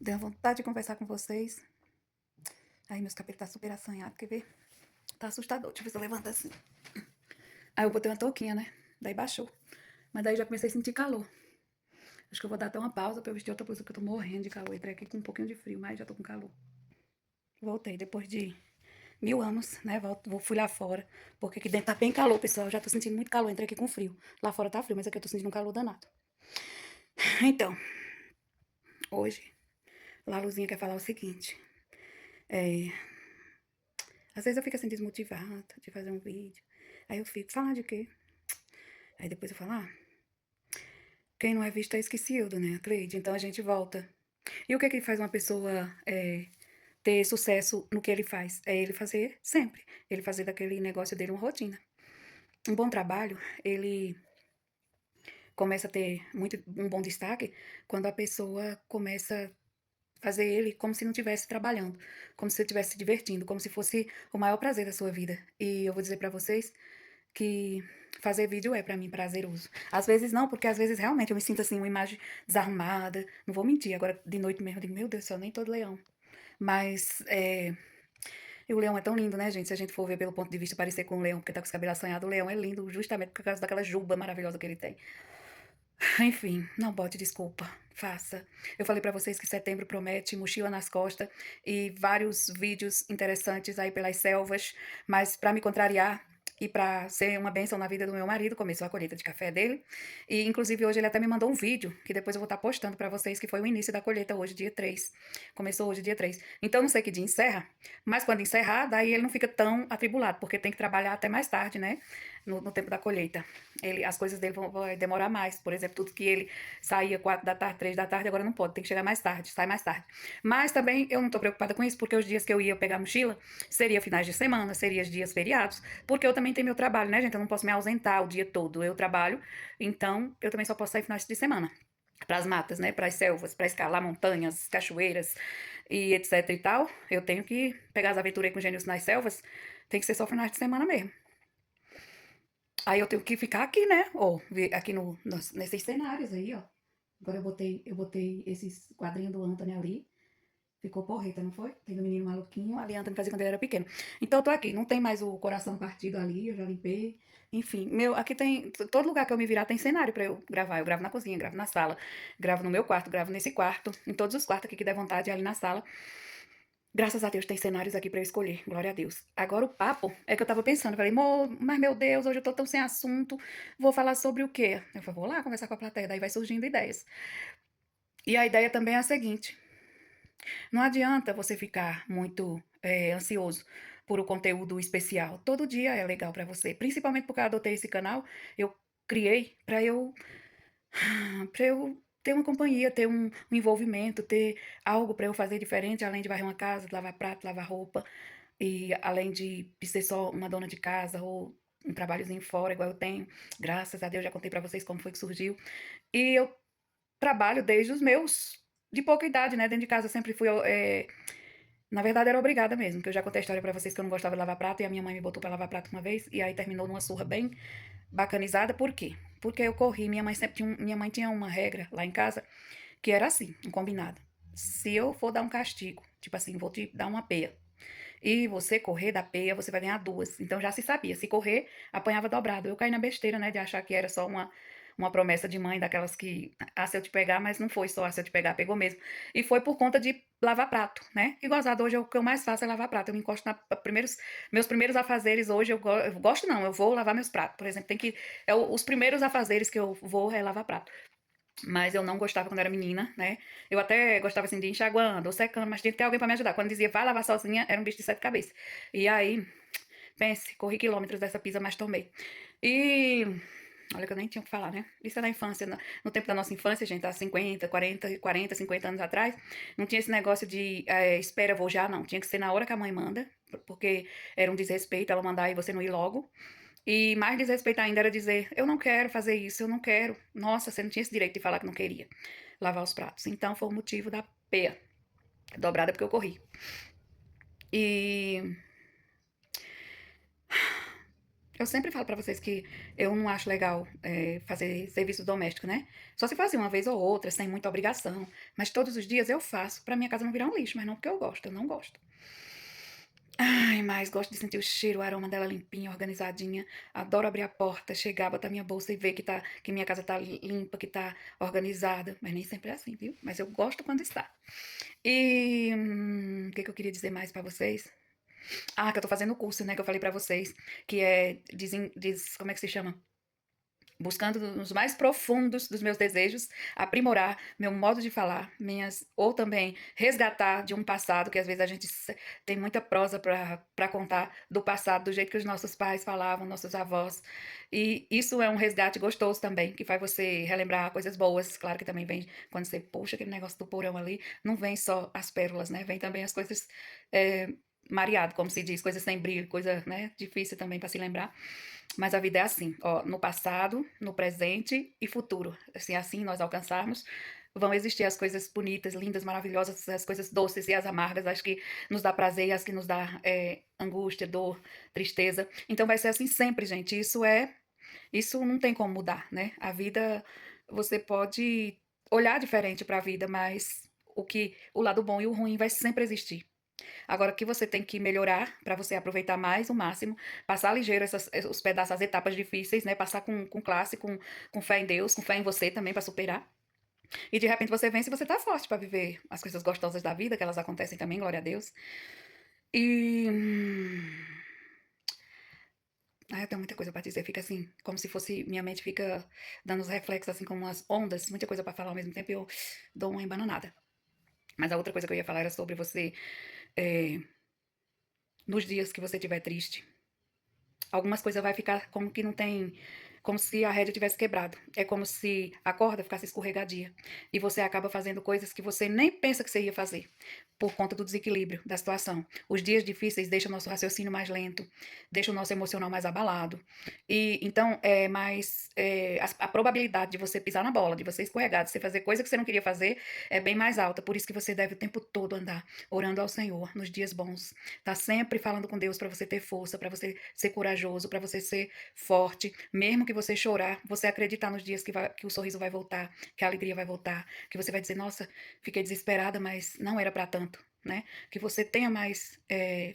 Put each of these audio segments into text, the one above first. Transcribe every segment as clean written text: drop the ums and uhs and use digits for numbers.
Deu vontade de conversar com vocês. Aí meus cabelos tá super assanhados, quer ver? Tá assustador. Deixa eu ver se eu levanto assim. Aí eu botei uma touquinha, né? Daí baixou. Mas daí já comecei a sentir calor. Acho que eu vou dar até uma pausa pra eu vestir outra blusa, porque eu tô morrendo de calor. Entrei aqui com um pouquinho de frio, mas já tô com calor. Voltei depois de 1000 anos, né? Fui lá fora. Porque aqui dentro tá bem calor, pessoal. Eu já tô sentindo muito calor. Entrei aqui com frio. Lá fora tá frio, mas aqui eu tô sentindo um calor danado. Então, hoje, Laluzinha quer falar o seguinte. É, às vezes eu fico assim desmotivada de fazer um vídeo. Aí eu fico, falar de quê? Aí depois eu falo, quem não é visto é esquecido, né, Cleide? Então a gente volta. E o que é que faz uma pessoa ter sucesso no que ele faz? É ele fazer sempre. Ele fazer daquele negócio dele uma rotina. Um bom trabalho, ele começa a ter um bom destaque quando a pessoa começa a fazer ele como se não estivesse trabalhando, como se estivesse se divertindo, como se fosse o maior prazer da sua vida. E eu vou dizer pra vocês que fazer vídeo é pra mim prazeroso. Às vezes não, porque às vezes realmente eu me sinto assim, uma imagem desarrumada. Não vou mentir, agora de noite mesmo eu digo, meu Deus do céu, nem todo leão. Mas e o leão é tão lindo, né, gente? Se a gente for ver pelo ponto de vista parecer com o leão, porque tá com os cabelos assanhados, o leão é lindo justamente por causa daquela juba maravilhosa que ele tem. Enfim, não bote desculpa, faça. Eu falei pra vocês que setembro promete mochila nas costas e vários vídeos interessantes aí pelas selvas, mas pra me contrariar e pra ser uma bênção na vida do meu marido, começou a colheita de café dele. E inclusive hoje ele até me mandou um vídeo que depois eu vou estar postando pra vocês, que foi o início da colheita hoje, dia 3. Começou hoje dia 3. Então não sei que dia encerra, mas quando encerrar, daí ele não fica tão atribulado, porque tem que trabalhar até mais tarde, né? No tempo da colheita. As coisas dele vão demorar mais. Por exemplo, tudo que ele saía 4 da tarde, 3 da tarde, agora não pode, tem que chegar mais tarde, sai mais tarde. Mas também eu não estou preocupada com isso, porque os dias que eu ia pegar a mochila seria finais de semana, seria os dias feriados, porque eu também tenho meu trabalho, né, gente? Eu não posso me ausentar o dia todo. Eu trabalho, então eu também só posso sair finais de semana. Para as matas, né? Para as selvas, para escalar montanhas, cachoeiras e etc e tal. Eu tenho que pegar as aventuras com gênios nas selvas. Tem que ser só finais de semana mesmo. Aí eu tenho que ficar aqui, né? Ó, aqui nesses cenários aí, ó. Agora eu botei esses quadrinhos do Anthony ali. Ficou porreta, não foi? Tem do menino maluquinho, ali Anthony fazia quando ele era pequeno. Então eu tô aqui, não tem mais o coração partido ali, eu já limpei. Enfim, aqui tem, todo lugar que eu me virar tem cenário pra eu gravar. Eu gravo na cozinha, gravo na sala, gravo no meu quarto, gravo nesse quarto, em todos os quartos aqui que der vontade, ali na sala. Graças a Deus tem cenários aqui pra eu escolher, glória a Deus. Agora o papo é que eu tava pensando, eu falei, mas meu Deus, hoje eu tô tão sem assunto, vou falar sobre o quê? Eu falei, vou lá conversar com a plateia, daí vai surgindo ideias. E a ideia também é a seguinte, não adianta você ficar muito ansioso por o conteúdo especial. Todo dia é legal pra você, principalmente porque eu adotei esse canal, eu criei pra eu ter uma companhia, ter um envolvimento, ter algo pra eu fazer diferente, além de varrer uma casa, lavar prato, lavar roupa. E além de ser só uma dona de casa ou um trabalhozinho fora, igual eu tenho, graças a Deus já contei pra vocês como foi que surgiu. E eu trabalho desde os meus de pouca idade, né? Dentro de casa eu sempre fui, na verdade era obrigada mesmo, que eu já contei a história pra vocês que eu não gostava de lavar prato e a minha mãe me botou pra lavar prato uma vez e aí terminou numa surra bem bacanizada. Por quê? Porque eu corri, minha mãe tinha uma regra lá em casa que era assim, um combinado. Se eu for dar um castigo, tipo assim, vou te dar uma peia, e você correr da peia, você vai ganhar duas. Então já se sabia. Se correr, apanhava dobrado. Eu caí na besteira, né, de achar que era só uma promessa de mãe, daquelas que, se eu te pegar, mas não foi só, se eu te pegar, pegou mesmo. E foi por conta de lavar prato, né? E gozado, hoje o que eu mais faço é lavar prato. Eu me encosto meus primeiros afazeres hoje, eu gosto não, eu vou lavar meus pratos. Por exemplo, os primeiros afazeres que eu vou é lavar prato. Mas eu não gostava quando era menina, né? Eu até gostava assim de ir enxaguando ou secando, mas tinha que ter alguém pra me ajudar. Quando dizia vai lavar sozinha, era um bicho de sete cabeças. E aí, pense, corri quilômetros dessa pisa, mas tomei. E olha que eu nem tinha o que falar, né? Isso é na infância, no tempo da nossa infância, gente, há 50, 40, 50 anos atrás, não tinha esse negócio de espera, vou já, não. Tinha que ser na hora que a mãe manda, porque era um desrespeito ela mandar e você não ir logo. E mais desrespeito ainda era dizer, eu não quero fazer isso, eu não quero. Nossa, você não tinha esse direito de falar que não queria lavar os pratos. Então foi o motivo da peia dobrada porque eu corri. E Eu sempre falo pra vocês que eu não acho legal fazer serviço doméstico, né? Só se fazer uma vez ou outra, sem muita obrigação. Mas todos os dias eu faço pra minha casa não virar um lixo, mas não porque eu gosto, eu não gosto. Ai, mas gosto de sentir o cheiro, o aroma dela limpinha, organizadinha. Adoro abrir a porta, chegar, botar minha bolsa e ver que minha casa tá limpa, que tá organizada. Mas nem sempre é assim, viu? Mas eu gosto quando está. E o que que eu queria dizer mais pra vocês? Ah, que eu tô fazendo o curso, né, que eu falei pra vocês, que é, como é que se chama? Buscando nos mais profundos dos meus desejos, aprimorar meu modo de falar, ou também resgatar de um passado, que às vezes a gente tem muita prosa para contar do passado, do jeito que os nossos pais falavam, nossos avós. E isso é um resgate gostoso também, que faz você relembrar coisas boas. Claro que também vem, quando você puxa aquele negócio do porão ali, não vem só as pérolas, né? Vem também as coisas. Mareado, como se diz, coisa sem brilho, coisa, né, difícil também para se lembrar. Mas a vida é assim, ó, no passado, no presente e futuro. Assim nós alcançarmos, vão existir as coisas bonitas, lindas, maravilhosas, as coisas doces e as amargas, as que nos dá prazer e as que nos dá angústia, dor, tristeza. Então vai ser assim sempre, gente. Isso não tem como mudar, né? A vida, você pode olhar diferente para a vida, mas o lado bom e o ruim vai sempre existir. Agora, o que você tem que melhorar para você aproveitar mais o máximo, passar ligeiro os pedaços, as etapas difíceis, né? Passar com classe, com fé em Deus, com fé em você também para superar. E de repente você vence e você tá forte para viver as coisas gostosas da vida, que elas acontecem também, glória a Deus. E. Eu tenho muita coisa para dizer, fica assim, como se fosse. Minha mente fica dando os reflexos, assim, como umas ondas, muita coisa para falar ao mesmo tempo e eu dou uma embananada. Mas a outra coisa que eu ia falar era sobre você, é, nos dias que você estiver triste. Algumas coisas vai ficar como que não tem, como se a rédea tivesse quebrado. É como se a corda ficasse escorregadia. E você acaba fazendo coisas que você nem pensa que você ia fazer, por conta do desequilíbrio da situação. Os dias difíceis deixam o nosso raciocínio mais lento, deixam o nosso emocional mais abalado. E então a probabilidade de você pisar na bola, de você escorregar, de você fazer coisa que você não queria fazer, é bem mais alta. Por isso que você deve o tempo todo andar orando ao Senhor nos dias bons. Tá sempre falando com Deus para você ter força, para você ser corajoso, para você ser forte, mesmo que você chorar, você acreditar nos dias que o sorriso vai voltar, que a alegria vai voltar, que você vai dizer, nossa, fiquei desesperada, mas não era para tanto, né? Que você tenha mais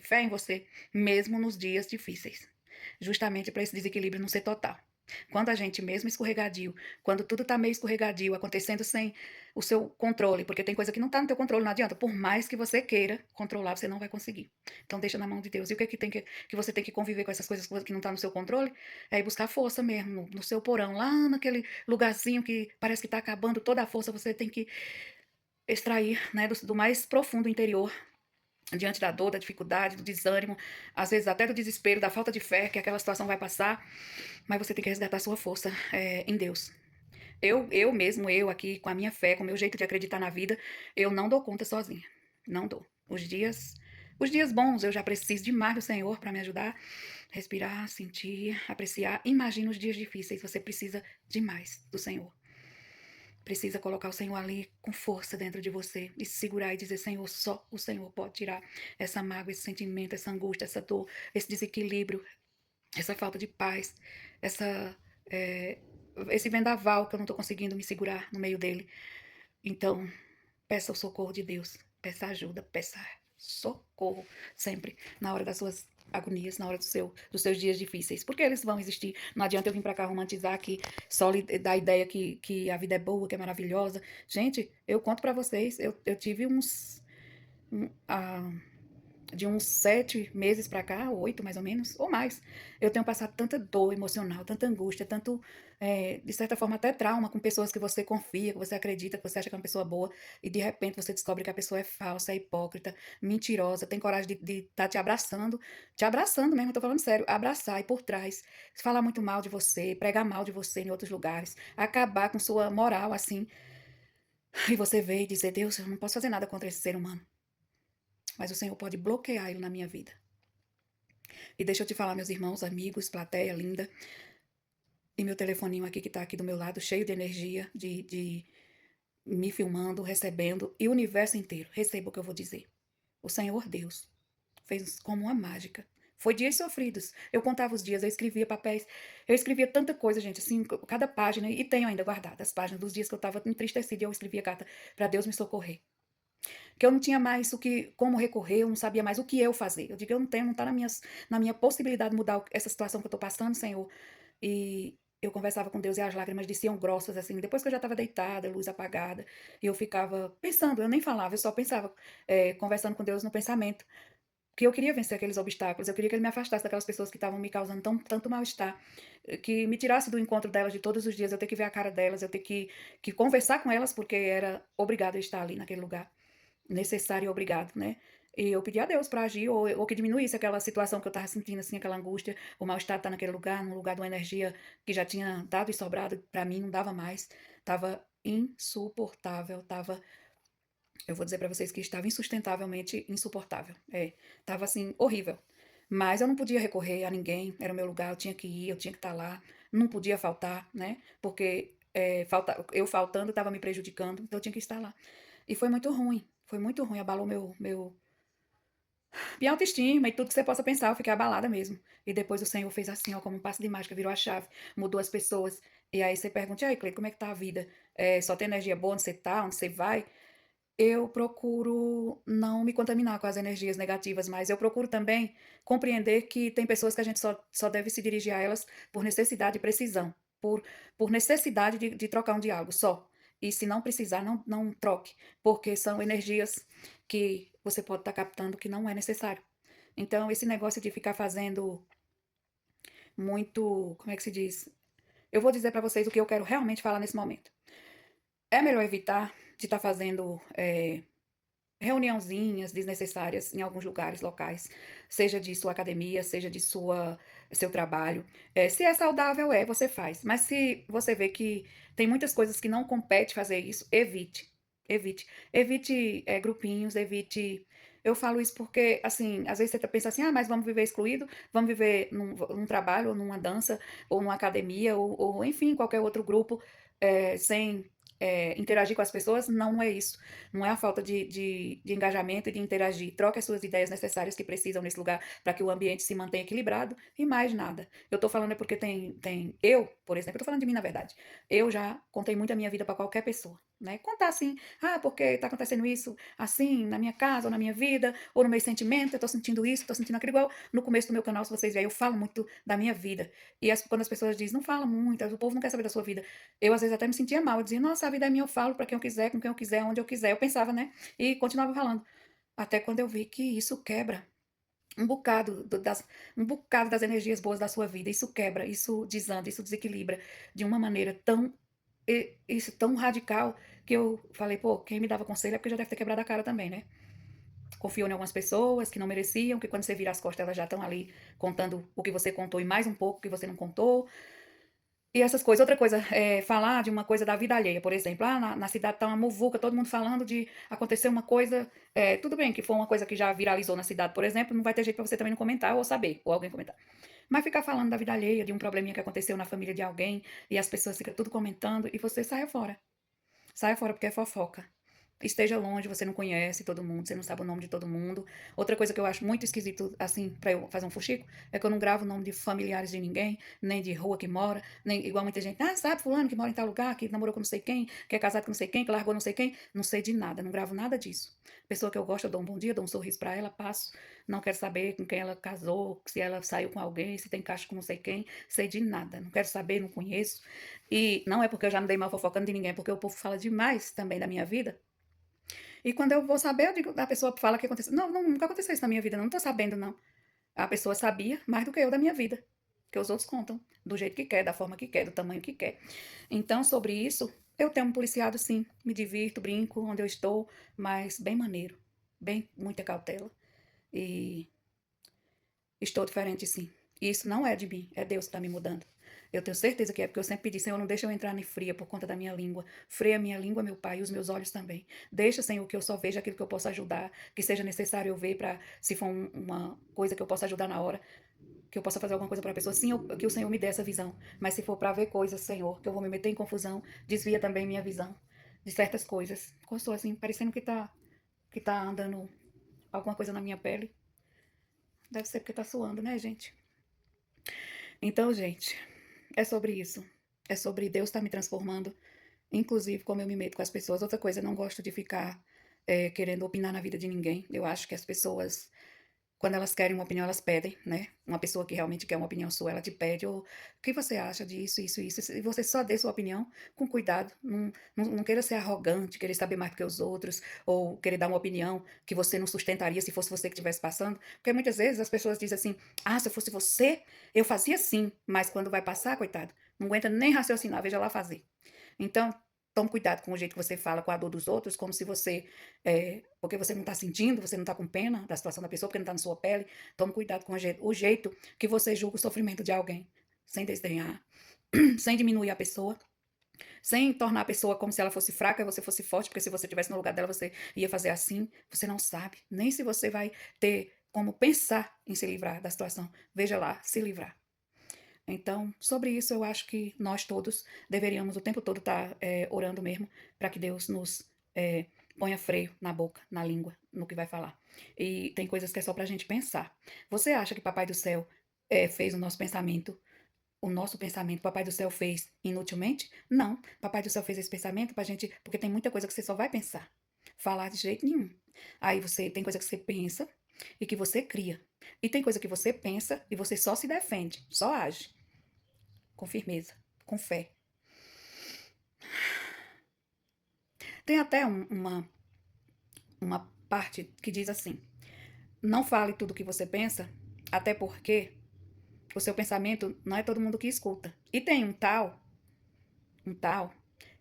fé em você, mesmo nos dias difíceis, justamente para esse desequilíbrio não ser total. Quando a gente mesmo escorregadio, quando tudo tá meio escorregadio, acontecendo sem o seu controle, porque tem coisa que não tá no teu controle, não adianta, por mais que você queira controlar, você não vai conseguir. Então deixa na mão de Deus. E o que é que você tem que conviver com essas coisas que não tá no seu controle? É ir buscar força mesmo, no seu porão, lá naquele lugarzinho que parece que tá acabando toda a força, você tem que extrair, né, do mais profundo interior, diante da dor, da dificuldade, do desânimo, às vezes até do desespero, da falta de fé que aquela situação vai passar, mas você tem que resgatar sua força em Deus. Eu mesmo, eu aqui, com a minha fé, com o meu jeito de acreditar na vida, eu não dou conta sozinha. Não dou. Os dias bons, eu já preciso demais do Senhor para me ajudar. Respirar, sentir, apreciar. Imagina os dias difíceis, você precisa demais do Senhor. Precisa colocar o Senhor ali com força dentro de você e se segurar e dizer: Senhor, só o Senhor pode tirar essa mágoa, esse sentimento, essa angústia, essa dor, esse desequilíbrio, essa falta de paz, essa, é, esse vendaval que eu não estou conseguindo me segurar no meio dele. Então, peça o socorro de Deus, peça ajuda, peça socorro sempre na hora das suas agonias, na hora dos seus dias difíceis, porque eles vão existir. Não adianta eu vir para cá romantizar aqui, só lhe dar a ideia que a vida é boa, que é maravilhosa. Gente, eu conto para vocês, eu tive um, ah, de uns 7 meses para cá, 8 mais ou menos, ou mais, eu tenho passado tanta dor emocional, tanta angústia, tanto, de certa forma, até trauma com pessoas que você confia, que você acredita, que você acha que é uma pessoa boa, e de repente você descobre que a pessoa é falsa, é hipócrita, mentirosa, tem coragem de estar te abraçando mesmo, eu tô falando sério, abraçar e por trás, falar muito mal de você, pregar mal de você em outros lugares, acabar com sua moral assim, e você vê e dizer: Deus, eu não posso fazer nada contra esse ser humano, mas o Senhor pode bloquear ele na minha vida. E deixa eu te falar, meus irmãos, amigos, plateia linda, e meu telefoninho aqui que tá aqui do meu lado, cheio de energia, de me filmando, recebendo, e o universo inteiro, receba o que eu vou dizer. O Senhor Deus fez como uma mágica, Foi dias sofridos. Eu contava os dias, eu escrevia papéis, eu escrevia tanta coisa, gente, assim, cada página, e tenho ainda guardado as páginas dos dias que eu estava entristecida e eu escrevia carta para Deus me socorrer. Que eu não tinha mais como recorrer, eu não sabia mais o que eu fazer. Eu digo, eu não tenho, não está na minha possibilidade de mudar essa situação que eu estou passando, Senhor. E eu conversava com Deus e as lágrimas desciam grossas, assim, depois que eu já estava deitada, luz apagada, e eu ficava pensando, eu nem falava, eu só pensava, conversando com Deus no pensamento, que eu queria vencer aqueles obstáculos, eu queria que Ele me afastasse daquelas pessoas que estavam me causando tanto mal-estar, que me tirasse do encontro delas de todos os dias, eu ter que ver a cara delas, eu ter que conversar com elas, porque era obrigado a estar ali naquele lugar necessário e obrigado, né? E eu pedi a Deus para agir, ou que diminuísse aquela situação que eu estava sentindo, assim, aquela angústia, o mal-estar estar naquele lugar, num lugar de uma energia que já tinha dado e sobrado, para mim não dava mais, estava insuportável, estava, eu vou dizer para vocês que estava insustentavelmente insuportável, estava assim, horrível. Mas eu não podia recorrer a ninguém, era o meu lugar, eu tinha que ir, eu tinha que estar lá, não podia faltar, né? Porque eu faltando estava me prejudicando, então eu tinha que estar lá. E foi muito ruim, abalou minha autoestima e tudo que você possa pensar, eu fiquei abalada mesmo. E depois o Senhor fez assim, ó, como um passe de mágica, virou a chave, mudou as pessoas. E aí você pergunta, e aí, Cleide, como é que tá a vida? Só tem energia boa onde você tá, onde você vai? Eu procuro não me contaminar com as energias negativas, mas eu procuro também compreender que tem pessoas que a gente só deve se dirigir a elas por necessidade e precisão, por, por necessidade de trocar um diálogo só. E se não precisar, não troque, porque são energias que você pode estar captando que não é necessário. Então, esse negócio de ficar fazendo muito, como é que se diz? Eu vou dizer para vocês o que eu quero realmente falar nesse momento. É melhor evitar de estar fazendo reuniãozinhas desnecessárias em alguns lugares locais, seja de sua academia, seja de seu trabalho. Se é saudável, você faz. Mas se você vê que tem muitas coisas que não compete fazer isso, evite. Evite. Evite grupinhos, evite. Eu falo isso porque, assim, às vezes você pensa assim, ah, mas vamos viver excluído, vamos viver num trabalho, ou numa dança, ou numa academia, ou enfim, qualquer outro grupo, sem interagir com as pessoas. Não, não é isso. Não é a falta de engajamento e de interagir. Troque as suas ideias necessárias que precisam nesse lugar para que o ambiente se mantenha equilibrado e mais nada. Eu tô falando porque eu, por exemplo, eu tô falando de mim na verdade. Eu já contei muito a minha vida para qualquer pessoa, né? Contar assim, ah, porque tá acontecendo isso assim na minha casa, ou na minha vida, ou no meu sentimento, eu tô sentindo isso, tô sentindo aquilo. Igual no começo do meu canal, se vocês verem, eu falo muito da minha vida. E quando as pessoas dizem, não fala muito, o povo não quer saber da sua vida. Eu às vezes até me sentia mal, eu dizia, nossa, a vida é minha, eu falo para quem eu quiser, com quem eu quiser, onde eu quiser. Eu pensava, né? E continuava falando. Até quando eu vi que isso quebra um bocado um bocado das energias boas da sua vida. Isso quebra, isso desanda, isso desequilibra de uma maneira isso tão radical que eu falei, pô, quem me dava conselho é porque já deve ter quebrado a cara também, né? Confiou em algumas pessoas que não mereciam, que quando você vira as costas, elas já estão ali contando o que você contou e mais um pouco que você não contou. E essas coisas. Outra coisa, falar de uma coisa da vida alheia, por exemplo. Ah, na cidade tá uma muvuca, todo mundo falando de acontecer uma coisa. Tudo bem que foi uma coisa que já viralizou na cidade, por exemplo, não vai ter jeito pra você também não comentar ou saber, ou alguém comentar. Mas ficar falando da vida alheia, de um probleminha que aconteceu na família de alguém, e as pessoas ficam tudo comentando, e você saia fora. Saia fora porque é fofoca. Esteja longe, você não conhece todo mundo, você não sabe o nome de todo mundo. Outra coisa que eu acho muito esquisito, assim, pra eu fazer um fuxico, é que eu não gravo o nome de familiares de ninguém, nem de rua que mora, nem igual muita gente, ah, sabe fulano que mora em tal lugar, que namorou com não sei quem, que é casado com não sei quem, que largou não sei quem. Não sei de nada, não gravo nada disso. Pessoa que eu gosto, eu dou um bom dia, dou um sorriso pra ela, passo. Não quero saber com quem ela casou, se ela saiu com alguém, se tem caixa com não sei quem, sei de nada. Não quero saber, não conheço. E não é porque eu já não dei mal fofocando de ninguém, é porque o povo fala demais também da minha vida. E quando eu vou saber, eu digo, a pessoa fala que aconteceu. Não, nunca aconteceu isso na minha vida, não tô sabendo, não. A pessoa sabia mais do que eu da minha vida. Que os outros contam, do jeito que quer, da forma que quer, do tamanho que quer. Então, sobre isso, eu tenho um policiado, sim. Me divirto, brinco onde eu estou, mas bem maneiro. Bem, muita cautela. E estou diferente, sim. E isso não é de mim, é Deus que está me mudando. Eu tenho certeza que é porque eu sempre pedi, Senhor, não deixa eu entrar em fria por conta da minha língua. Freia a minha língua, meu Pai, e os meus olhos também. Deixa, Senhor, que eu só veja aquilo que eu possa ajudar, que seja necessário eu ver para, se for uma coisa que eu possa ajudar na hora, que eu possa fazer alguma coisa para a pessoa, sim, que o Senhor me dê essa visão. Mas se for para ver coisas, Senhor, que eu vou me meter em confusão, desvia também minha visão de certas coisas. Estou assim, parecendo que tá andando alguma coisa na minha pele. Deve ser porque tá suando, né, gente? Então, gente, é sobre isso. É sobre Deus estar me transformando, inclusive como eu me meto com as pessoas. Outra coisa, eu não gosto de ficar querendo opinar na vida de ninguém. Eu acho que as pessoas, quando elas querem uma opinião, elas pedem, né? Uma pessoa que realmente quer uma opinião sua, ela te pede, ou o que você acha disso, isso, isso. E você só dê sua opinião com cuidado. Não queira ser arrogante, querer saber mais do que os outros, ou querer dar uma opinião que você não sustentaria se fosse você que estivesse passando. Porque muitas vezes as pessoas dizem assim: ah, se eu fosse você, eu fazia assim. Mas quando vai passar, coitado, não aguenta nem raciocinar, veja lá fazer. Então, tome cuidado com o jeito que você fala com a dor dos outros, como se você, porque você não está sentindo, você não está com pena da situação da pessoa, porque não está na sua pele. Tome cuidado com o jeito que você julga o sofrimento de alguém, sem desdenhar, sem diminuir a pessoa, sem tornar a pessoa como se ela fosse fraca e você fosse forte, porque se você estivesse no lugar dela, você ia fazer assim. Você não sabe nem se você vai ter como pensar em se livrar da situação. Veja lá, se livrar. Então, sobre isso, eu acho que nós todos deveríamos o tempo todo estar orando mesmo para que Deus nos ponha freio na boca, na língua, no que vai falar. E tem coisas que é só para a gente pensar. Você acha que Papai do Céu fez o nosso pensamento, Papai do Céu fez inutilmente? Não. Papai do Céu fez esse pensamento para a gente, porque tem muita coisa que você só vai pensar. Falar de jeito nenhum. Aí você tem coisa que você pensa e que você cria. E tem coisa que você pensa e você só se defende, só age com firmeza, com fé. Tem até uma parte que diz assim: não fale tudo o que você pensa, até porque o seu pensamento não é todo mundo que escuta. E tem um tal,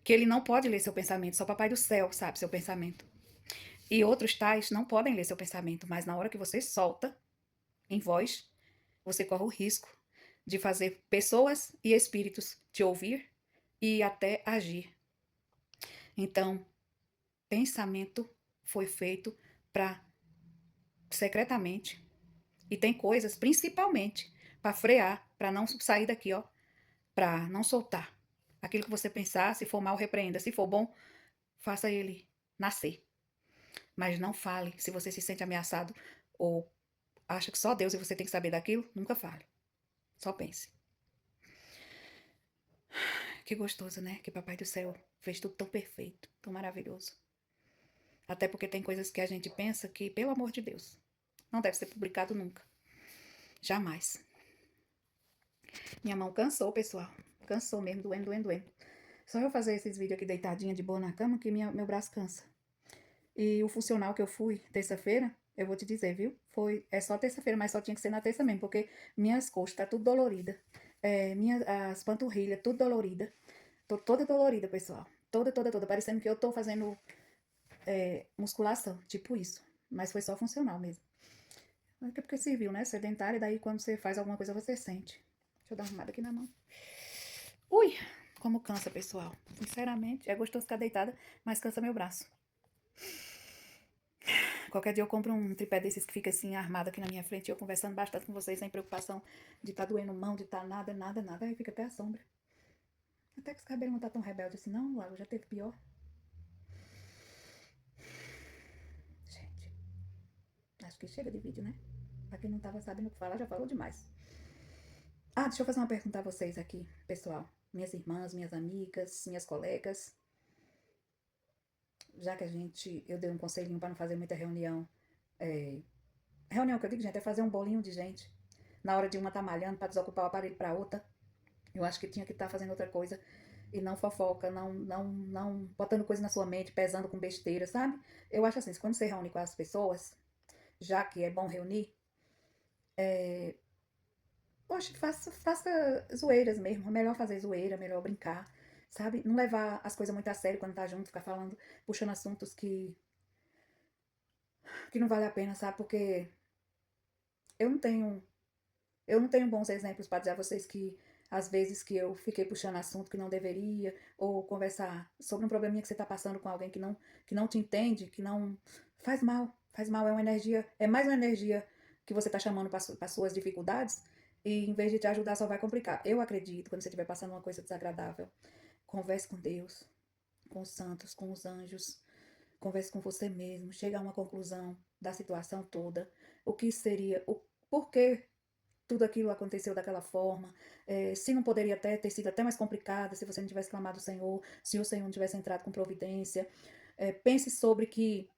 que ele não pode ler seu pensamento, só Papai do Céu sabe seu pensamento. E outros tais não podem ler seu pensamento, mas na hora que você solta em voz, você corre o risco de fazer pessoas e espíritos te ouvir e até agir. Então, pensamento foi feito para secretamente. E tem coisas, principalmente, para frear, para não sair daqui, ó, para não soltar. Aquilo que você pensar, se for mal, repreenda. Se for bom, faça ele nascer. Mas não fale. Se você se sente ameaçado ou acha que só Deus e você tem que saber daquilo, nunca fale. Só pense. Que gostoso, né? Que Papai do Céu fez tudo tão perfeito, tão maravilhoso. Até porque tem coisas que a gente pensa que, pelo amor de Deus, não deve ser publicado nunca. Jamais. Minha mão cansou, pessoal. Cansou mesmo, doendo, doendo, doendo. Só eu fazer esses vídeos aqui deitadinha de boa na cama que meu braço cansa. E o funcional que eu fui terça-feira, eu vou te dizer, viu? É só terça-feira, mas só tinha que ser na terça mesmo, porque minhas coxas tá tudo dolorida. As panturrilhas, tudo dolorida. Tô toda dolorida, pessoal. Toda, toda, toda. Parecendo que eu tô fazendo musculação, tipo isso. Mas foi só funcional mesmo. Até porque serviu, né? Sedentária, e daí quando você faz alguma coisa você sente. Deixa eu dar uma arrumada aqui na mão. Ui, como cansa, pessoal. Sinceramente, é gostoso ficar deitada, mas cansa meu braço. Qualquer dia eu compro um tripé desses que fica assim, armado aqui na minha frente, e eu conversando bastante com vocês, sem preocupação de estar doendo mão, de estar nada, nada, nada. Aí fica até a sombra. Até que os cabelos não tá tão rebelde assim, não, Lago, já teve pior. Gente, acho que chega de vídeo, né? Pra quem não tava sabendo o que falar, já falou demais. Ah, deixa eu fazer uma pergunta a vocês aqui, pessoal. Minhas irmãs, minhas amigas, minhas colegas. Já que eu dei um conselhinho para não fazer muita reunião. Reunião que eu digo, gente, é fazer um bolinho de gente. Na hora de uma tá malhando para desocupar o aparelho para outra. Eu acho que tinha que estar fazendo outra coisa. E não fofoca, não botando coisa na sua mente, pesando com besteira, sabe? Eu acho assim, quando você reúne com as pessoas, já que é bom reunir, poxa, faça zoeiras mesmo. É melhor fazer zoeira, melhor brincar, sabe? Não levar as coisas muito a sério quando tá junto, ficar falando, puxando assuntos que não vale a pena, sabe? Porque eu não tenho, eu não tenho bons exemplos para dizer a vocês que às vezes que eu fiquei puxando assunto que não deveria, ou conversar sobre um probleminha que você tá passando com alguém que não te entende, que não faz mal, é uma energia, é mais uma energia que você tá chamando para suas dificuldades, e em vez de te ajudar só vai complicar. Eu acredito, quando você estiver passando uma coisa desagradável, converse com Deus, com os santos, com os anjos, converse com você mesmo, chegue a uma conclusão da situação toda, o que seria, por que tudo aquilo aconteceu daquela forma, se não poderia até ter sido até mais complicado, se você não tivesse clamado ao Senhor, se o Senhor não tivesse entrado com providência. Pense sobre que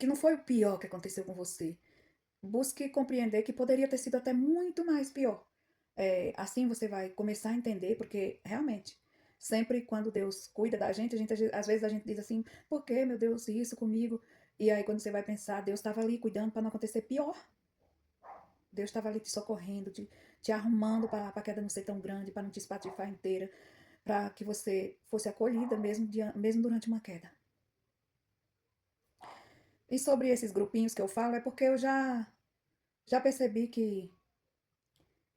não foi o pior que aconteceu com você. Busque compreender que poderia ter sido até muito mais pior. Assim você vai começar a entender, porque realmente, sempre quando Deus cuida da gente, às vezes a gente diz assim, por que, meu Deus, isso comigo? E aí quando você vai pensar, Deus estava ali cuidando para não acontecer pior. Deus estava ali te socorrendo, te arrumando para a queda não ser tão grande, para não te espatifar inteira, para que você fosse acolhida mesmo durante uma queda. E sobre esses grupinhos que eu falo, é porque eu já percebi que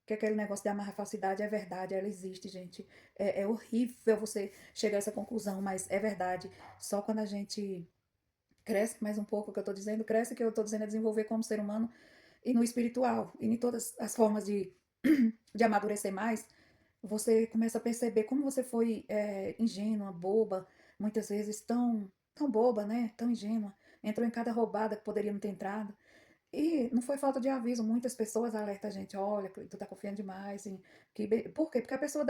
aquele negócio de amarrar falsidade é verdade, ela existe, gente. É horrível você chegar a essa conclusão, mas é verdade. Só quando a gente cresce mais um pouco, o que eu estou dizendo, cresce, que eu estou dizendo é desenvolver como ser humano e no espiritual, e em todas as formas de amadurecer mais, você começa a perceber como você foi ingênua, boba, muitas vezes tão boba, né? Tão ingênua. Entrou em cada roubada que poderia não ter entrado. E não foi falta de aviso, muitas pessoas alertam a gente, olha, tu tá confiando demais. Por quê? Porque a pessoa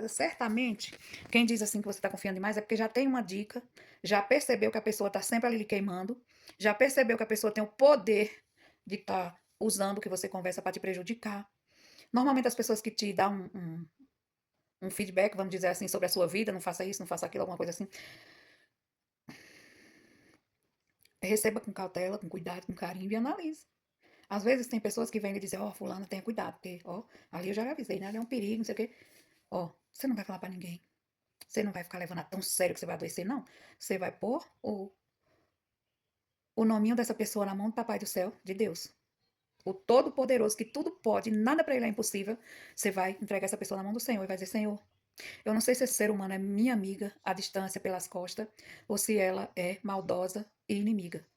certamente, quem diz assim que você tá confiando demais é porque já tem uma dica, já percebeu que a pessoa tá sempre ali lhe queimando, já percebeu que a pessoa tem o poder de estar usando o que você conversa para te prejudicar. Normalmente as pessoas que te dão um feedback, vamos dizer assim, sobre a sua vida, não faça isso, não faça aquilo, alguma coisa assim, receba com cautela, com cuidado, com carinho e analise. Às vezes tem pessoas que vêm lhe dizer, ó, fulana, tenha cuidado, porque, ó, ali eu já avisei, né? Ali é um perigo, não sei o quê. Ó, você não vai falar pra ninguém. Você não vai ficar levando a tão sério que você vai adoecer, não. Você vai pôr o nominho dessa pessoa na mão do Papai do Céu, de Deus. O Todo-Poderoso, que tudo pode, nada pra ele é impossível. Você vai entregar essa pessoa na mão do Senhor e vai dizer, Senhor, eu não sei se esse ser humano é minha amiga à distância pelas costas ou se ela é maldosa e inimiga.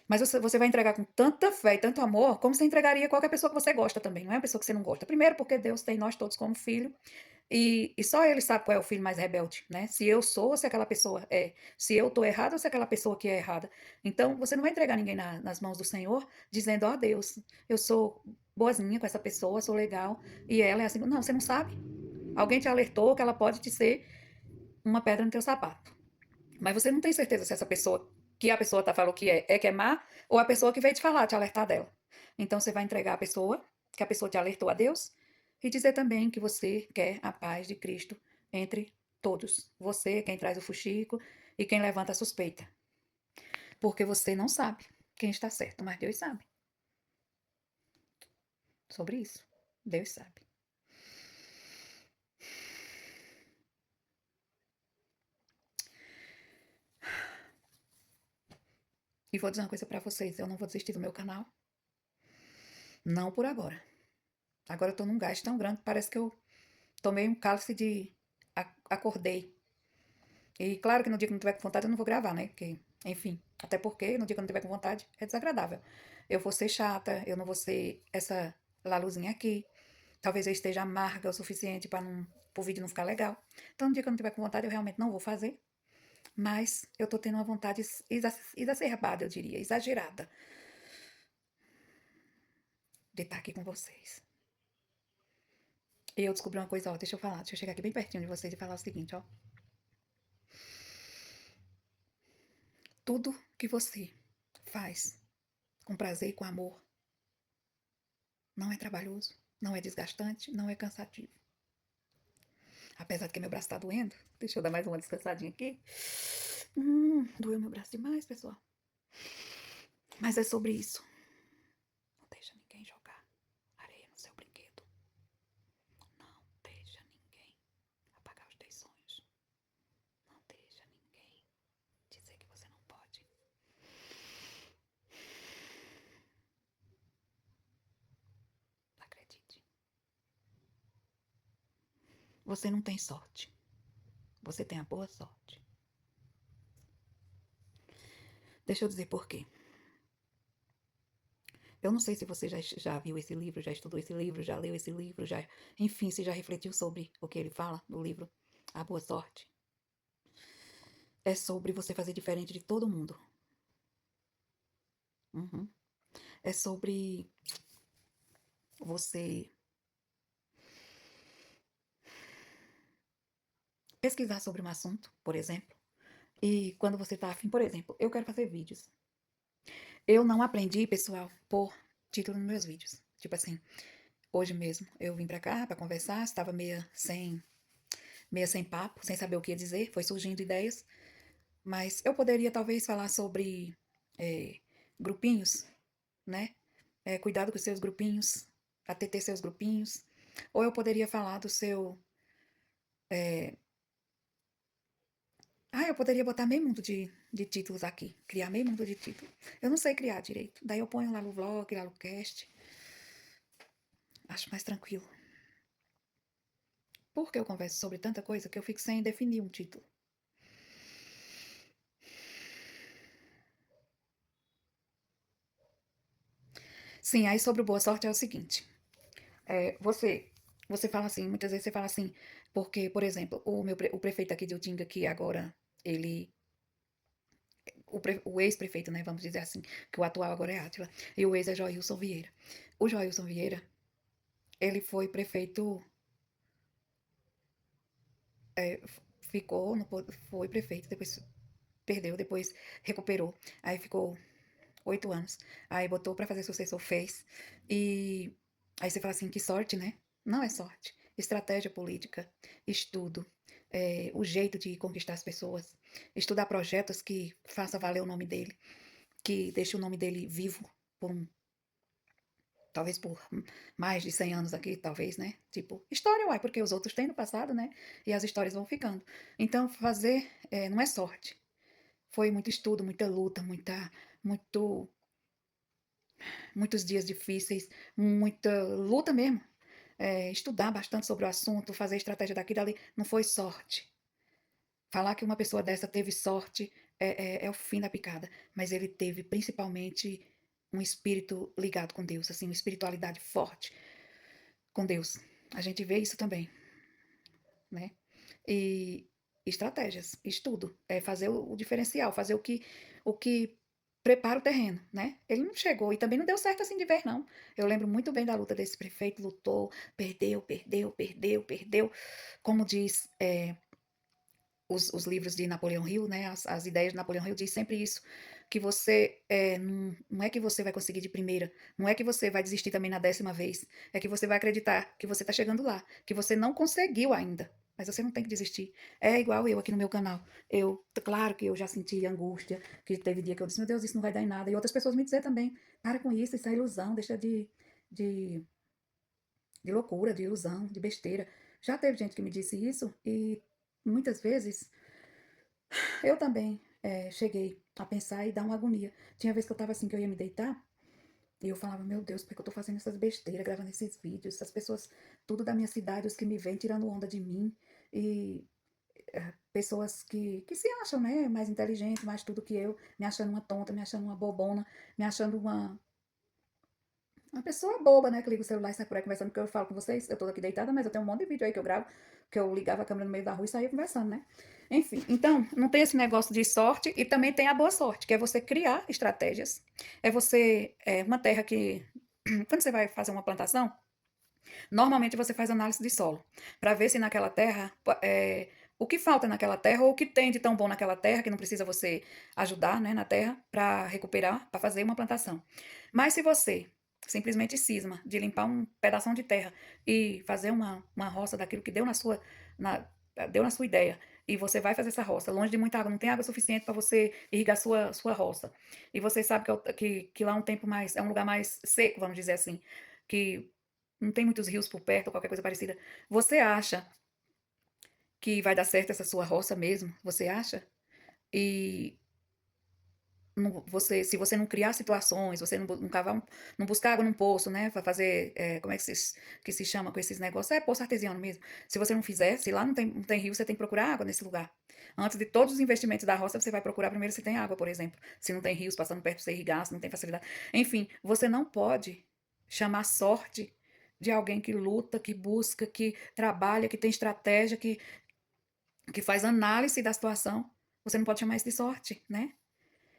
Mas você vai entregar com tanta fé e tanto amor, como você entregaria qualquer pessoa que você gosta também. Não é uma pessoa que você não gosta. Primeiro, porque Deus tem nós todos como filho. E só Ele sabe qual é o filho mais rebelde, né? Se eu sou ou se aquela pessoa é. Se eu estou errada ou se aquela pessoa que é errada. Então, você não vai entregar ninguém nas mãos do Senhor, dizendo, ó Deus, eu sou boazinha com essa pessoa, sou legal, e ela é assim. Não, você não sabe. Alguém te alertou que ela pode te ser uma pedra no teu sapato. Mas você não tem certeza se essa pessoa que a pessoa tá falando que é má, ou a pessoa que veio te falar, te alertar dela. Então você vai entregar a pessoa, que a pessoa te alertou a Deus, e dizer também que você quer a paz de Cristo entre todos. Você, quem traz o fuxico e quem levanta a suspeita. Porque você não sabe quem está certo, mas Deus sabe sobre isso. Deus sabe. E vou dizer uma coisa pra vocês, eu não vou desistir do meu canal. Não por agora. Agora eu tô num gás tão grande, parece que eu tomei um cálice de. Acordei. E claro que no dia que não tiver com vontade eu não vou gravar, né? Porque, enfim. Até porque no dia que eu não tiver com vontade é desagradável. Eu vou ser chata, eu não vou ser essa Laluzinha aqui. Talvez eu esteja amarga o suficiente para o vídeo não ficar legal. Então no dia que eu não tiver com vontade eu realmente não vou fazer. Mas eu tô tendo uma vontade exacerbada, eu diria, exagerada, de estar aqui com vocês. E eu descobri uma coisa, ó, deixa eu chegar aqui bem pertinho de vocês e falar o seguinte, ó. Tudo que você faz com prazer e com amor não é trabalhoso, não é desgastante, não é cansativo. Apesar de que meu braço tá doendo. Deixa eu dar mais uma descansadinha aqui. Doeu meu braço demais, pessoal. Mas é sobre isso. Não deixa ninguém jogar areia no seu brinquedo. Não deixa ninguém apagar os teus sonhos. Não deixa ninguém dizer que você não pode. Acredite. Você não tem sorte. Você tem a boa sorte. Deixa eu dizer por quê. Eu não sei se você já viu esse livro, já estudou esse livro, já leu esse livro, enfim, se já refletiu sobre o que ele fala no livro A Boa Sorte. É sobre você fazer diferente de todo mundo. Uhum. é sobre você pesquisar sobre um assunto, por exemplo, e quando você tá afim, por exemplo, eu quero fazer vídeos. Eu não aprendi, pessoal, por título nos meus vídeos. Tipo assim, hoje mesmo eu vim pra cá pra conversar, estava meia sem papo, sem saber o que ia dizer, foi surgindo ideias, mas eu poderia talvez falar sobre é, grupinhos, né? Cuidado com os seus grupinhos, até seus grupinhos. Ou eu poderia falar do seu. Eu poderia botar meio mundo de títulos aqui. Criar meio mundo de títulos. Eu não sei criar direito. Daí eu ponho lá no vlog, lá no cast. Acho mais tranquilo. Porque eu converso sobre tanta coisa que eu fico sem definir um título. Sim, aí sobre o boa sorte é o seguinte. É, você fala assim, muitas vezes você fala assim, porque, por exemplo, o prefeito aqui de Utinga, que agora ele o ex-prefeito, né, vamos dizer assim, que o atual agora é Átila, e o ex é Joilson Vieira. O Joilson Vieira, ele foi prefeito, é, ficou, foi prefeito, depois perdeu, depois recuperou, aí ficou 8 anos, aí botou pra fazer sucessor, fez, e aí você fala assim, que sorte, né? Não é sorte, estratégia política, estudo, o jeito de conquistar as pessoas, estudar projetos que faça valer o nome dele, que deixe o nome dele vivo por talvez por mais de 100 anos aqui, talvez, né? Tipo, história, uai, porque os outros têm no passado, né? E as histórias vão ficando. Então, fazer não é sorte. Foi muito estudo, muita luta, muito, muitos dias difíceis, muita luta mesmo. Estudar bastante sobre o assunto, fazer estratégia daqui e dali. Não foi sorte. Falar que uma pessoa dessa teve sorte é o fim da picada. Mas ele teve principalmente um espírito ligado com Deus, assim, uma espiritualidade forte com Deus. A gente vê isso também, né? E estratégias, estudo, fazer o diferencial, fazer o que prepara o terreno, né? Ele não chegou e também não deu certo assim de ver, não. Eu lembro muito bem da luta desse prefeito, lutou, perdeu, perdeu, perdeu, perdeu. Como diz os livros de Napoleão Hill, né? As ideias de Napoleão Hill diz sempre isso, que você não é que você vai conseguir de primeira, não é que você vai desistir também na 10ª vez, é que você vai acreditar que você está chegando lá, que você não conseguiu ainda, mas você não tem que desistir. É igual eu aqui no meu canal. Claro que eu já senti angústia, que teve dia que eu disse, meu Deus, isso não vai dar em nada. E outras pessoas me dizer também, para com isso é ilusão, deixa de, de loucura, de ilusão, de besteira. Já teve gente que me disse isso e muitas vezes eu também cheguei a pensar e dar uma agonia. Tinha vez que eu tava assim, que eu ia me deitar, e eu falava, meu Deus, por que eu tô fazendo essas besteiras, gravando esses vídeos, essas pessoas, tudo da minha cidade, os que me vêm tirando onda de mim, e pessoas que se acham, né, mais inteligentes, mais tudo que eu, me achando uma tonta, me achando uma bobona, me achando uma pessoa boba, né, que liga o celular e sai por aí conversando, porque eu falo com vocês, eu tô aqui deitada, mas eu tenho um monte de vídeo aí que eu gravo, que eu ligava a câmera no meio da rua e saía conversando, né? Enfim, então, não tem esse negócio de sorte e também tem a boa sorte, que é você criar estratégias. Uma terra que, quando você vai fazer uma plantação, normalmente você faz análise de solo, para ver se naquela terra, o que falta naquela terra ou o que tem de tão bom naquela terra, que não precisa você ajudar, né, na terra, para recuperar, para fazer uma plantação. Mas se você simplesmente cisma de limpar um pedação de terra e fazer uma roça daquilo que na, deu na sua ideia, e você vai fazer essa roça, longe de muita água, não tem água suficiente para você irrigar sua roça, e você sabe que lá é um tempo mais, é um lugar mais seco, vamos dizer assim, que não tem muitos rios por perto ou qualquer coisa parecida. Você acha que vai dar certo essa sua roça mesmo? Você acha? E se você não criar situações, você não cavar, não buscar água num poço, né? Para fazer, como é que se chama com esses negócios? É poço artesiano mesmo. Se você não fizer, se lá não tem rio, você tem que procurar água nesse lugar. Antes de todos os investimentos da roça, você vai procurar primeiro se tem água, por exemplo. Se não tem rios passando perto para você irrigar, se não tem facilidade. Enfim, você não pode chamar sorte de alguém que luta, que busca, que trabalha, que tem estratégia, que faz análise da situação. Você não pode chamar isso de sorte, né?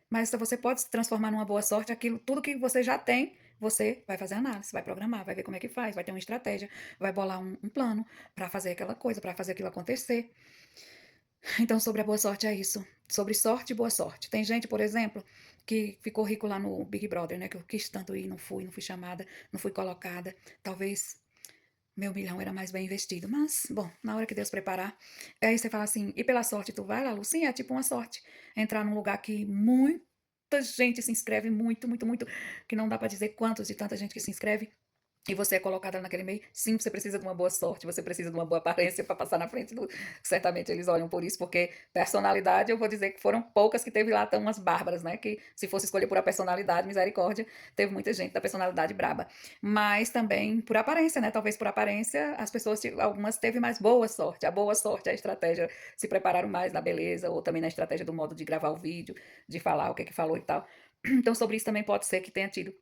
Mas se você pode se transformar numa boa sorte, aquilo, tudo que você já tem, você vai fazer análise, vai programar, vai ver como é que faz, vai ter uma estratégia, vai bolar um plano para fazer aquela coisa, para fazer aquilo acontecer. Então, sobre a boa sorte é isso. Sobre sorte e boa sorte. Tem gente, por exemplo, que ficou rico lá no Big Brother, né? Que eu quis tanto ir, não fui chamada, não fui colocada. Talvez meu milhão era mais bem investido. Mas, bom, na hora que Deus preparar, aí você fala assim, e pela sorte tu vai lá, Lu? Sim, é tipo uma sorte. Entrar num lugar que muita gente se inscreve, muito, muito, muito, que não dá pra dizer quantos de tanta gente que se inscreve. E você é colocada naquele meio, sim, você precisa de uma boa sorte, você precisa de uma boa aparência para passar na frente do. Certamente eles olham por isso, porque personalidade, eu vou dizer que foram poucas que teve lá, tão umas bárbaras, né? Que se fosse escolher por a personalidade, misericórdia, teve muita gente da personalidade braba. Mas também por aparência, né? Talvez por aparência, as pessoas, algumas teve mais boa sorte. A boa sorte, a estratégia, se prepararam mais na beleza, ou também na estratégia do modo de gravar o vídeo, de falar o que é que falou e tal. Então, sobre isso também pode ser que tenha tido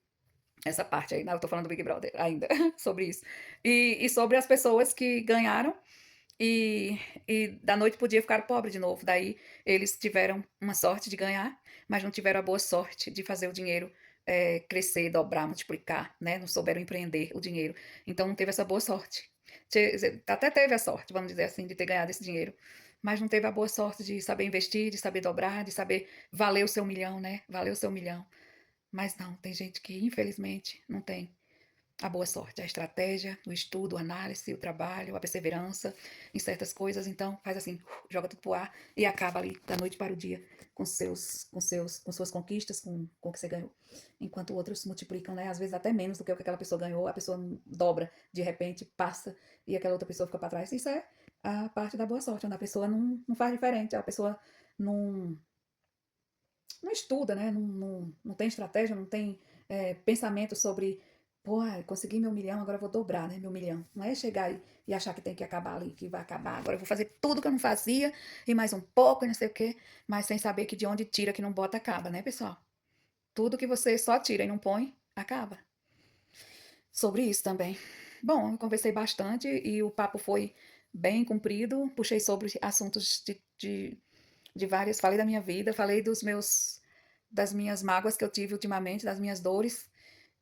essa parte aí, né? Eu tô falando do Big Brother ainda, sobre isso. E sobre as pessoas que ganharam e, e da noite pro dia ficaram pobres de novo. Daí eles tiveram uma sorte de ganhar, mas não tiveram a boa sorte de fazer o dinheiro crescer, dobrar, multiplicar, né? Não souberam empreender o dinheiro. Então não teve essa boa sorte. Até teve a sorte, vamos dizer assim, de ter ganhado esse dinheiro. Mas não teve a boa sorte de saber investir, de saber dobrar, de saber valer o seu milhão, né? Valer o seu milhão. Mas não, tem gente que infelizmente não tem a boa sorte, a estratégia, o estudo, a análise, o trabalho, a perseverança em certas coisas. Então, faz assim, joga tudo pro ar e acaba ali da noite para o dia com suas conquistas, com o que você ganhou. Enquanto outros multiplicam, né? Às vezes até menos do que o que aquela pessoa ganhou, a pessoa dobra, de repente passa e aquela outra pessoa fica para trás. Isso é a parte da boa sorte, onde a pessoa não faz diferente, a pessoa não não estuda, né? Não tem estratégia, não tem pensamento sobre, pô, consegui meu milhão, agora eu vou dobrar, né? Meu milhão. Não é chegar e achar que tem que acabar ali, que vai acabar. Agora eu vou fazer tudo que eu não fazia e mais um pouco, e não sei o quê, mas sem saber que de onde tira, que não bota, acaba, né, pessoal? Tudo que você só tira e não põe, acaba. Sobre isso também. Bom, eu conversei bastante e o papo foi bem comprido. Puxei sobre assuntos de várias, falei da minha vida, falei das minhas mágoas que eu tive ultimamente, das minhas dores,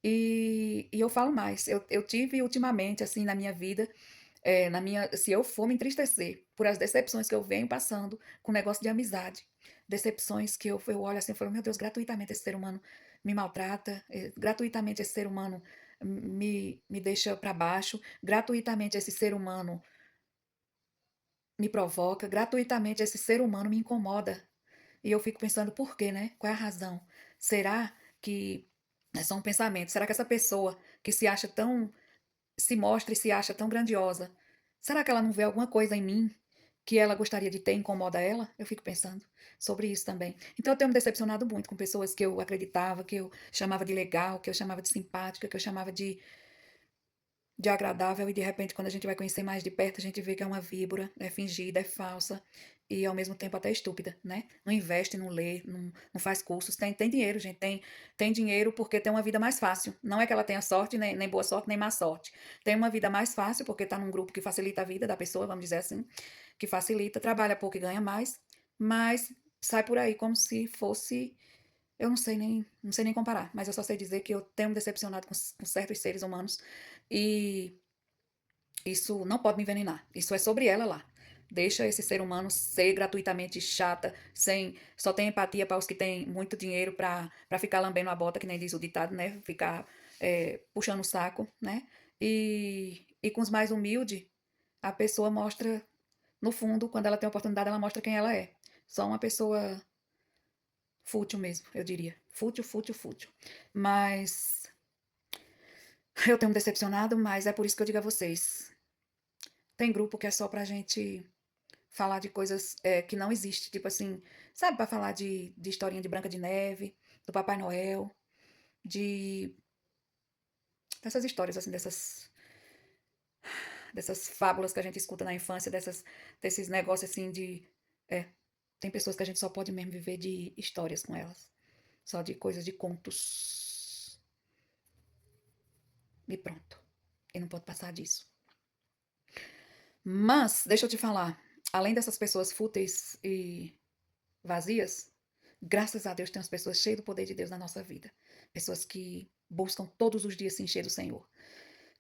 e eu falo mais, eu tive ultimamente, assim, na minha vida, se eu for me entristecer por as decepções que eu venho passando com o negócio de amizade, decepções que eu olho assim e falo, meu Deus, gratuitamente esse ser humano me maltrata, gratuitamente esse ser humano me deixa para baixo, gratuitamente esse ser humano me provoca, gratuitamente esse ser humano me incomoda. E eu fico pensando, por quê, né? Qual é a razão? Será que é só um pensamento? Será que essa pessoa que se acha tão, se mostra e se acha tão grandiosa, será que ela não vê alguma coisa em mim que ela gostaria de ter e incomoda ela? Eu fico pensando sobre isso também. Então eu tenho me decepcionado muito com pessoas que eu acreditava, que eu chamava de legal, que eu chamava de simpática, que eu chamava de agradável e de repente quando a gente vai conhecer mais de perto, a gente vê que é uma víbora, é fingida, é falsa e ao mesmo tempo até estúpida, né? Não investe, não lê, não faz cursos, tem dinheiro, gente, tem dinheiro porque tem uma vida mais fácil. Não é que ela tenha sorte, nem boa sorte, nem má sorte. Tem uma vida mais fácil porque está num grupo que facilita a vida da pessoa, vamos dizer assim, que facilita, trabalha pouco e ganha mais, mas sai por aí como se fosse eu não sei nem comparar, mas eu só sei dizer que eu tenho me decepcionado com certos seres humanos e isso não pode me envenenar. Isso é sobre ela lá. Deixa esse ser humano ser gratuitamente chata, sem só tem empatia para os que têm muito dinheiro para ficar lambendo a bota, que nem diz o ditado, né? Ficar puxando o saco, né? E com os mais humildes, a pessoa mostra, no fundo, quando ela tem oportunidade, ela mostra quem ela é. Só uma pessoa fútil mesmo, eu diria. Fútil, fútil, fútil. Mas eu tenho me decepcionado, mas é por isso que eu digo a vocês. Tem grupo que é só pra gente falar de coisas que não existem. Tipo assim, sabe, pra falar de historinha de Branca de Neve, do Papai Noel, de dessas histórias, assim, dessas fábulas que a gente escuta na infância, desses negócios assim de. É, tem pessoas que a gente só pode mesmo viver de histórias com elas. Só de coisas de contos. E pronto. E não pode passar disso. Mas, deixa eu te falar, além dessas pessoas fúteis e vazias, Graças a Deus tem umas pessoas cheias do poder de Deus na nossa vida. Pessoas que buscam todos os dias se encher do Senhor.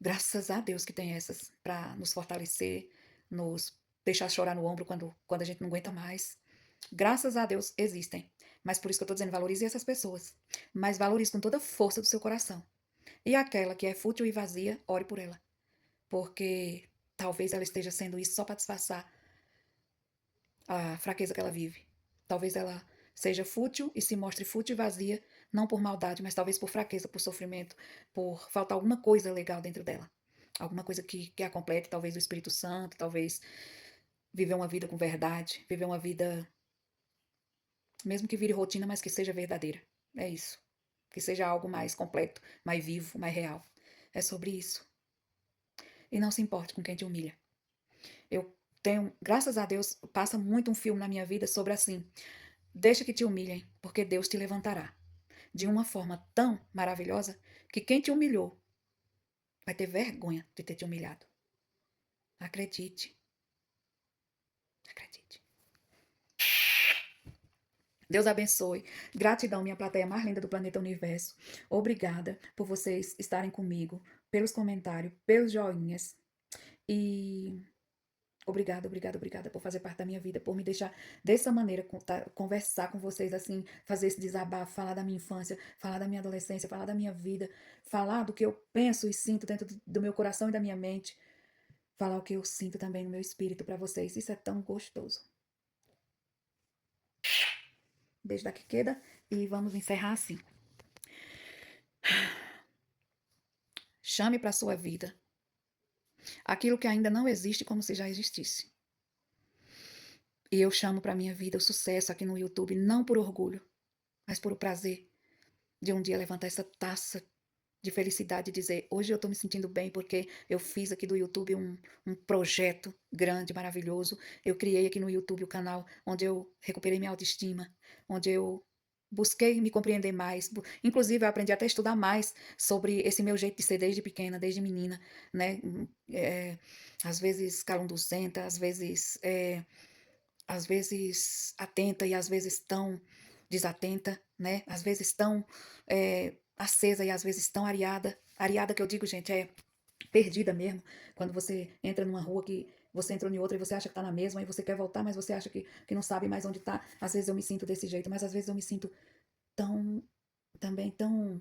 Graças a Deus que tem essas para nos fortalecer, nos deixar chorar no ombro quando a gente não aguenta mais. Graças a Deus existem. Mas por isso que eu estou dizendo, valorize essas pessoas. Mas valorize com toda a força do seu coração. E aquela que é fútil e vazia, ore por ela. Porque talvez ela esteja sendo isso só para disfarçar a fraqueza que ela vive. Talvez ela seja fútil e se mostre fútil e vazia, não por maldade, mas talvez por fraqueza, por sofrimento, por faltar alguma coisa legal dentro dela. Alguma coisa que a complete, talvez o Espírito Santo, talvez viver uma vida com verdade, viver uma vida, mesmo que vire rotina, mas que seja verdadeira. É isso. Que seja algo mais completo, mais vivo, mais real. É sobre isso. E não se importe com quem te humilha. Eu tenho, graças a Deus, passa muito um filme na minha vida sobre assim, deixa que te humilhem, porque Deus te levantará. De uma forma tão maravilhosa que quem te humilhou vai ter vergonha de ter te humilhado. Acredite. Acredite. Deus abençoe. Gratidão, minha plateia mais linda do planeta Universo. Obrigada por vocês estarem comigo, pelos comentários, pelos joinhas. E obrigada, obrigada, obrigada por fazer parte da minha vida, por me deixar dessa maneira conversar com vocês assim, fazer esse desabafo, falar da minha infância, falar da minha adolescência, falar da minha vida, falar do que eu penso e sinto dentro do meu coração e da minha mente, falar o que eu sinto também no meu espírito para vocês. Isso é tão gostoso. Beijo da Kikeda e vamos encerrar assim. Chame para sua vida aquilo que ainda não existe como se já existisse. E eu chamo para minha vida o sucesso aqui no YouTube, não por orgulho, mas por o prazer de um dia levantar essa taça de felicidade e dizer, hoje eu estou me sentindo bem porque eu fiz aqui do YouTube um projeto grande, maravilhoso. Eu criei aqui no YouTube o canal onde eu recuperei minha autoestima, onde eu busquei me compreender mais. Inclusive, eu aprendi até a estudar mais sobre esse meu jeito de ser desde pequena, desde menina, né? Às vezes calunduzenta, às vezes atenta e às vezes tão desatenta, né? Às vezes tão acesa e às vezes tão areada. Areada que eu digo, gente, é perdida mesmo. Quando você entra numa rua que você entrou em outra e você acha que tá na mesma e você quer voltar, mas você acha que não sabe mais onde tá. Às vezes eu me sinto desse jeito, mas às vezes eu me sinto tão, também tão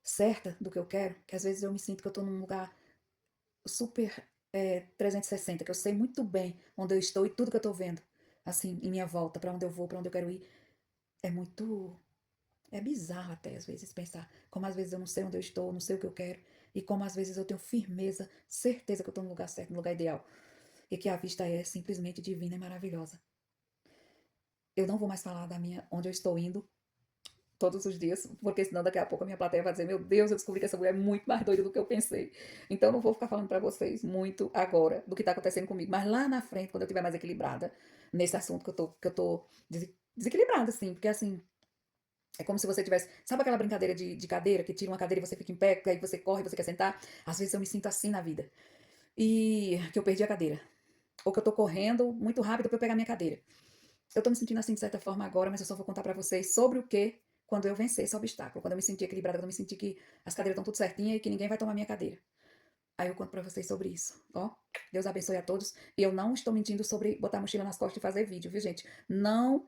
certa do que eu quero, que às vezes eu me sinto que eu tô num lugar super 360, que eu sei muito bem onde eu estou e tudo que eu tô vendo, assim, em minha volta, para onde eu vou, para onde eu quero ir. É muito. É bizarro até às vezes pensar como às vezes eu não sei onde eu estou, não sei o que eu quero, e como às vezes eu tenho firmeza, certeza que eu estou no lugar certo, no lugar ideal, e que a vista é simplesmente divina e maravilhosa. Eu não vou mais falar da minha onde eu estou indo todos os dias, porque senão daqui a pouco a minha plateia vai dizer, meu Deus, eu descobri que essa mulher é muito mais doida do que eu pensei. Então eu não vou ficar falando para vocês muito agora do que está acontecendo comigo, mas lá na frente, quando eu estiver mais equilibrada nesse assunto que eu tô desequilibrada, assim, porque assim, é como se você tivesse. Sabe aquela brincadeira de cadeira, que tira uma cadeira e você fica em pé, aí você corre, você quer sentar? Às vezes eu me sinto assim na vida. E que eu perdi a cadeira. Ou que eu tô correndo muito rápido pra eu pegar minha cadeira. Eu tô me sentindo assim de certa forma agora, mas eu só vou contar pra vocês sobre o que quando eu vencer esse obstáculo. Quando eu me sentir equilibrada, quando eu me sentir que as cadeiras estão tudo certinhas e que ninguém vai tomar minha cadeira. Aí eu conto pra vocês sobre isso. Ó, Deus abençoe a todos. E eu não estou mentindo sobre botar a mochila nas costas e fazer vídeo, viu, gente? Não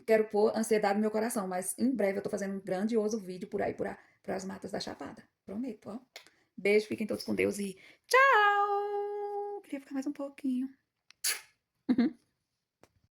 quero pôr ansiedade no meu coração, mas em breve eu tô fazendo um grandioso vídeo por aí, por as matas da Chapada. Prometo, ó. Beijo, fiquem todos com Deus e tchau! Queria ficar mais um pouquinho.